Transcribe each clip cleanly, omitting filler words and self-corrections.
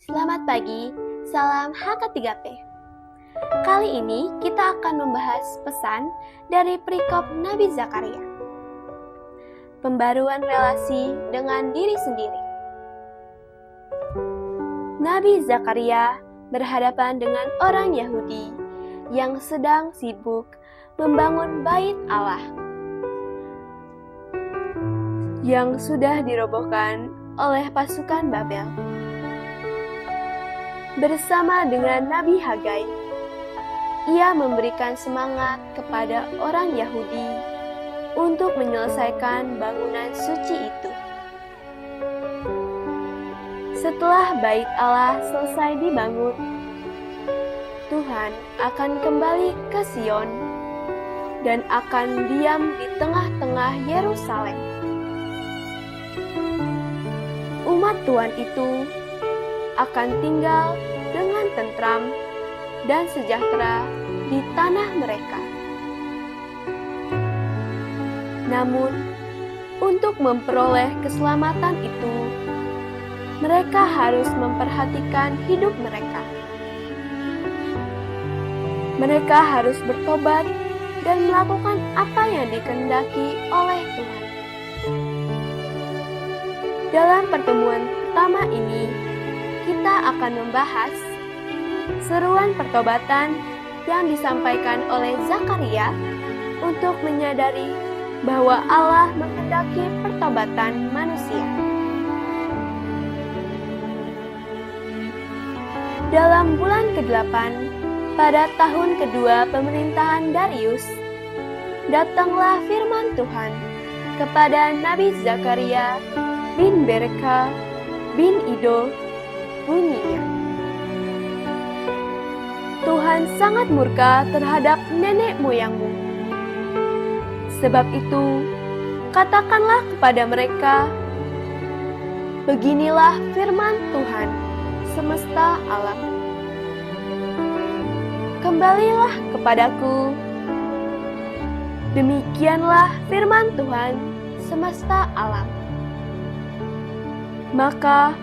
Selamat pagi, salam HK3P. Kali ini kita akan membahas pesan dari perikop Nabi Zakaria. Pembaruan relasi dengan diri sendiri. Nabi Zakaria berhadapan dengan orang Yahudi yang sedang sibuk membangun bait Allah yang sudah dirobohkan oleh pasukan Babel. Bersama dengan Nabi Hagai, ia memberikan semangat kepada orang Yahudi untuk menyelesaikan bangunan suci itu. Setelah bait Allah selesai dibangun, Tuhan akan kembali ke Sion dan akan diam di tengah-tengah Yerusalem. Umat Tuhan itu akan tinggal dengan tentram dan sejahtera di tanah mereka. Namun, untuk memperoleh keselamatan itu, mereka harus memperhatikan hidup mereka. Mereka harus bertobat dan melakukan apa yang dikehendaki oleh Tuhan. Dalam pertemuan pertama ini, kita akan membahas seruan pertobatan yang disampaikan oleh Zakaria untuk menyadari bahwa Allah menghendaki pertobatan manusia. Dalam bulan ke-8, pada tahun kedua pemerintahan Darius, datanglah firman Tuhan kepada Nabi Zakaria bin Bereka bin Ido, bunyinya, Tuhan sangat murka terhadap nenek moyangmu. Sebab itu, katakanlah kepada mereka, beginilah firman Tuhan semesta alam. Kembalilah kepadaku. Demikianlah firman Tuhan semesta alam. Maka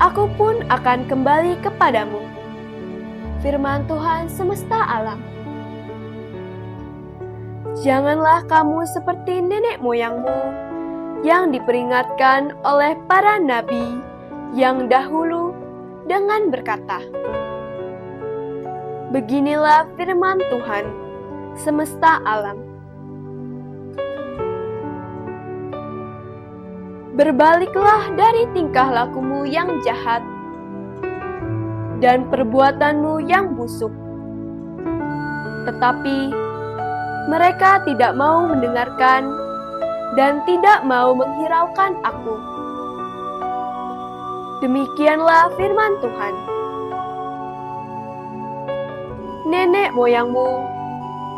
aku pun akan kembali kepadamu. Firman Tuhan semesta alam. Janganlah kamu seperti nenek moyangmu yang diperingatkan oleh para nabi yang dahulu dengan berkata, beginilah firman Tuhan semesta alam. Berbaliklah dari tingkah lakumu yang jahat dan perbuatanmu yang busuk. Tetapi mereka tidak mau mendengarkan dan tidak mau menghiraukan aku. Demikianlah firman Tuhan. Nenek moyangmu,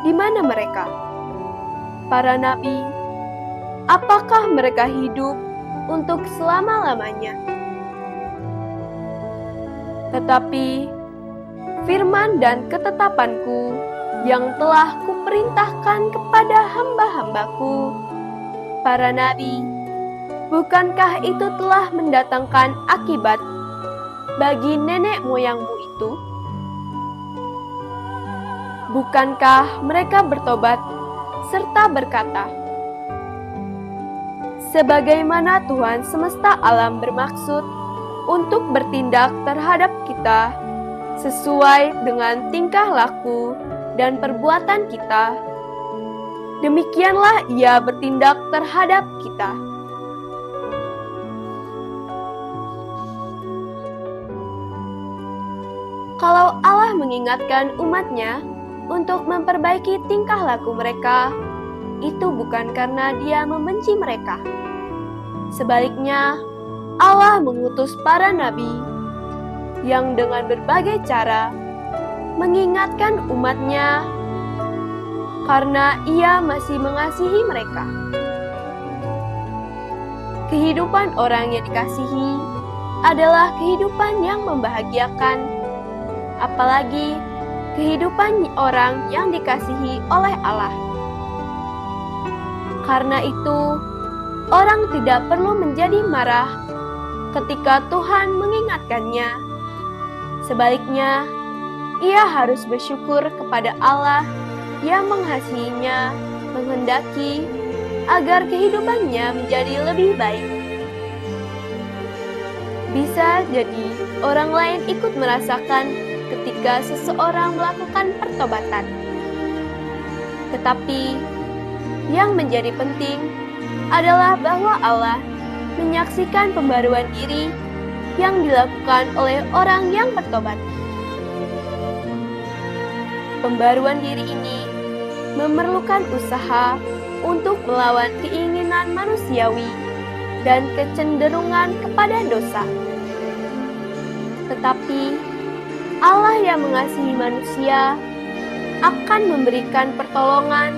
di mana mereka? Para nabi, apakah mereka hidup untuk selama-lamanya? Tetapi firman dan ketetapanku yang telah kuperintahkan kepada hamba-hambaku, para nabi, bukankah itu telah mendatangkan akibat bagi nenek moyangmu itu? Bukankah mereka bertobat serta berkata, sebagaimana Tuhan semesta alam bermaksud untuk bertindak terhadap kita sesuai dengan tingkah laku dan perbuatan kita, demikianlah Ia bertindak terhadap kita. Kalau Allah mengingatkan umat-Nya untuk memperbaiki tingkah laku mereka, itu bukan karena Dia membenci mereka. Sebaliknya, Allah mengutus para nabi yang dengan berbagai cara mengingatkan umat-Nya karena Ia masih mengasihi mereka. Kehidupan orang yang dikasihi adalah kehidupan yang membahagiakan, apalagi kehidupan orang yang dikasihi oleh Allah. Karena itu, orang tidak perlu menjadi marah ketika Tuhan mengingatkannya Sebaliknya, ia harus bersyukur kepada Allah yang mengasihinya, menghendaki agar kehidupannya menjadi lebih baik. Bisa jadi orang lain ikut merasakan ketika seseorang melakukan pertobatan. Tetapi yang menjadi penting adalah bahwa Allah menyaksikan pembaruan diri yang dilakukan oleh orang yang bertobat. Pembaruan diri ini memerlukan usaha untuk melawan keinginan manusiawi dan kecenderungan kepada dosa. Tetapi Allah yang mengasihi manusia akan memberikan pertolongan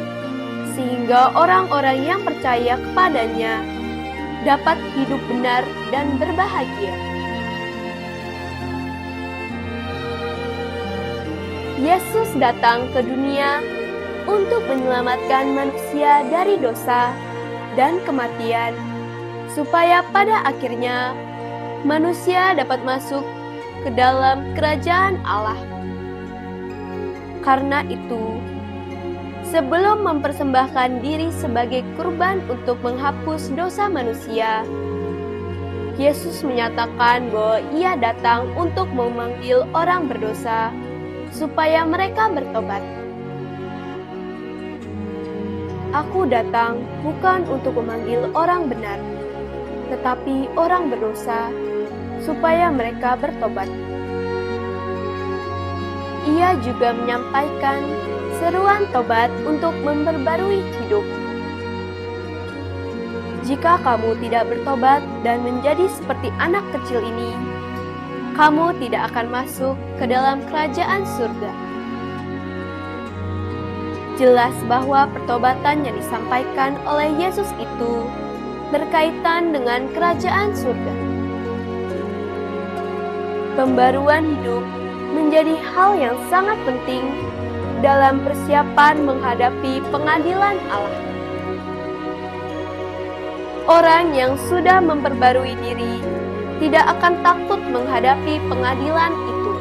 sehingga orang-orang yang percaya kepadanya dapat hidup benar dan berbahagia. Yesus datang ke dunia untuk menyelamatkan manusia dari dosa dan kematian, supaya pada akhirnya manusia dapat masuk ke dalam kerajaan Allah. Karena itu, sebelum mempersembahkan diri sebagai kurban untuk menghapus dosa manusia, Yesus menyatakan bahwa Ia datang untuk memanggil orang berdosa supaya mereka bertobat. Aku datang bukan untuk memanggil orang benar, tetapi orang berdosa supaya mereka bertobat. Ia juga menyampaikan seruan tobat untuk memperbarui hidup. Jika kamu tidak bertobat dan menjadi seperti anak kecil ini, kamu tidak akan masuk ke dalam kerajaan surga. Jelas bahwa pertobatan yang disampaikan oleh Yesus itu berkaitan dengan kerajaan surga. Pembaruan hidup menjadi hal yang sangat penting dalam persiapan menghadapi pengadilan Allah. Orang yang sudah memperbarui diri tidak akan takut menghadapi pengadilan itu.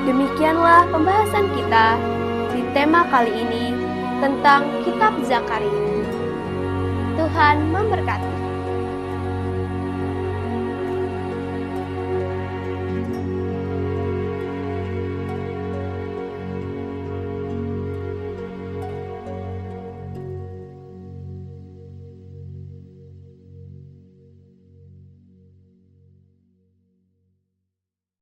Demikianlah pembahasan kita di tema kali ini tentang Kitab Zakaria. Tuhan memberkati.